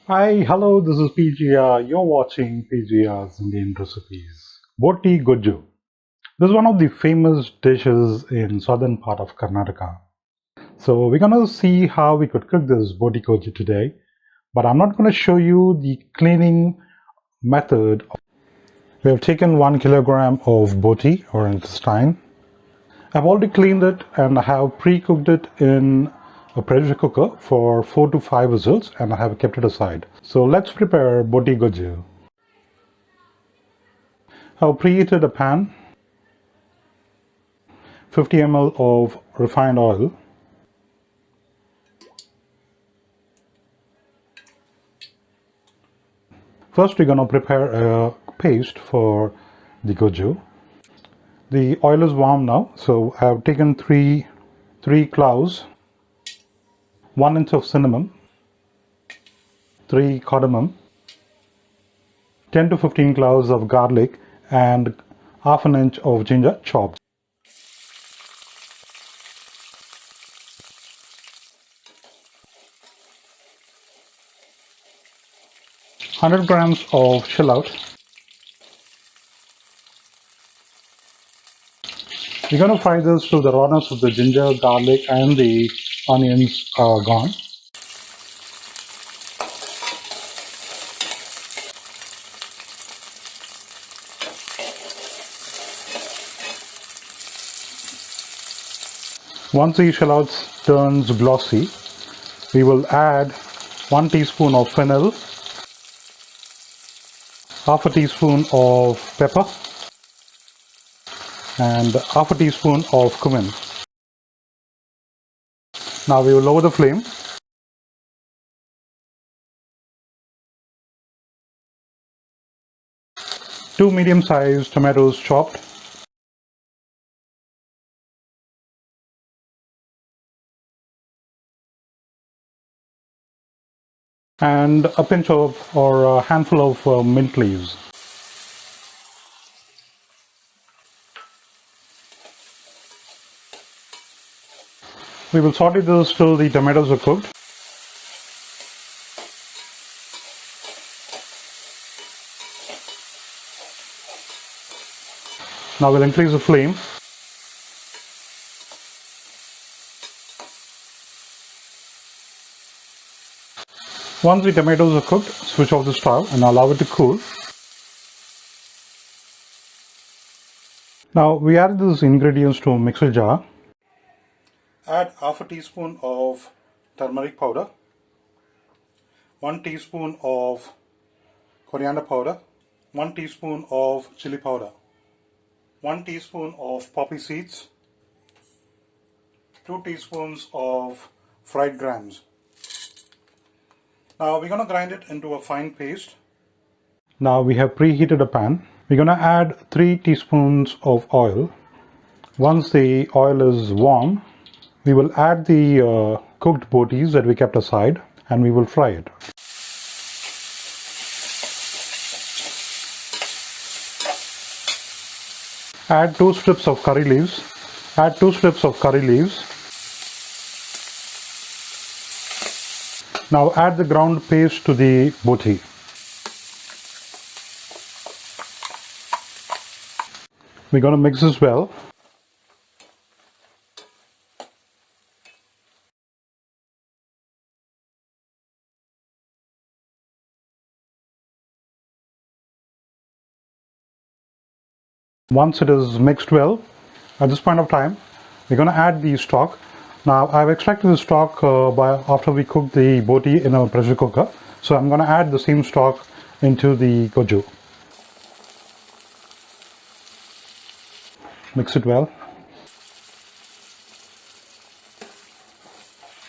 Hi, hello, this is PGR. You're watching PGR's Indian Recipes. Boti Gojju. This is one of the famous dishes in southern part of Karnataka. So we're going to see how we could cook this Boti Gojju today. But I'm not going to show you the cleaning method. We have taken 1 kilogram of boti or intestine. I've already cleaned it and I have pre-cooked it in a pressure cooker for 4 to 5 whistles and I have kept it aside. So let's prepare Boti Gojju. I've preheated a pan, 50 ml of refined oil, first we're going to prepare a paste for the goju. The oil is warm now, so I've taken three cloves, 1 inch of cinnamon, 3 cardamom, 10 to 15 cloves of garlic and half an inch of ginger chopped. 100 grams of shallot. We're going to fry this till the rawness of the ginger, garlic and the onions are gone. Once the shallots turns glossy, we will add 1 teaspoon of fennel, half a teaspoon of pepper and half a teaspoon of cumin. Now we will lower the flame. Two medium-sized tomatoes chopped. And a pinch of or a handful of mint leaves. We will saute this till the tomatoes are cooked. Now we'll increase the flame. Once the tomatoes are cooked, switch off the stove and allow it to cool. Now we add these ingredients to a mixer jar. Add half a teaspoon of turmeric powder, 1 teaspoon of coriander powder, 1 teaspoon of chili powder, 1 teaspoon of poppy seeds, 2 teaspoons of fried grams. Now we're going to grind it into a fine paste. Now we have preheated a pan. We're going to add 3 teaspoons of oil. Once the oil is warm, we will add the cooked botis that we kept aside and we will fry it. Add 2 strips of curry leaves. Add 2 strips of curry leaves. Now add the ground paste to the boti. We're going to mix this well. Once it is mixed well, at this point of time, we're going to add the stock. Now I've extracted the stock after we cooked the boti in a pressure cooker. So I'm going to add the same stock into the goju. Mix it well.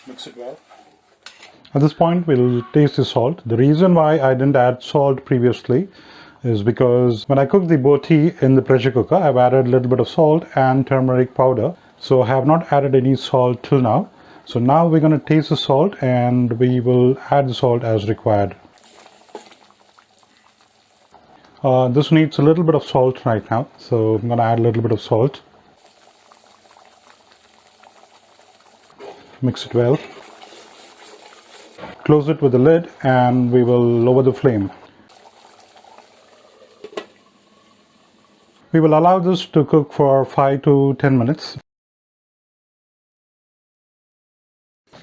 Mix it well. At this point, we'll taste the salt. The reason why I didn't add salt previously is because when I cooked the boti in the pressure cooker, I've added a little bit of salt and turmeric powder. So I have not added any salt till now. So now we're going to taste the salt and we will add the salt as required. This needs a little bit of salt right now, so I'm going to add a little bit of salt. Mix it well. Close it with the lid and we will lower the flame. We will allow this to cook for 5 to 10 minutes.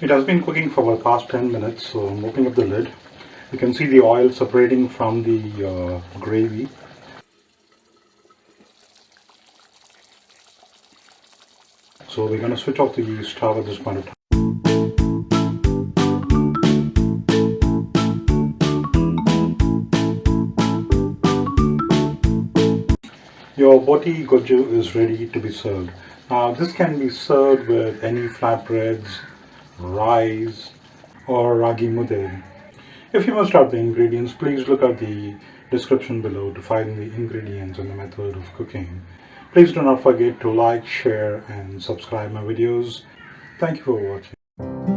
It has been cooking for the past 10 minutes, so I'm opening up the lid. You can see the oil separating from the gravy. So we're going to switch off the stove at this point of time. Your Boti Gojju is ready to be served. Now this can be served with any flatbreads, rice or ragi mudde. If you must have the ingredients, please look at the description below to find the ingredients and the method of cooking. Please do not forget to like, share and subscribe my videos. Thank you for watching.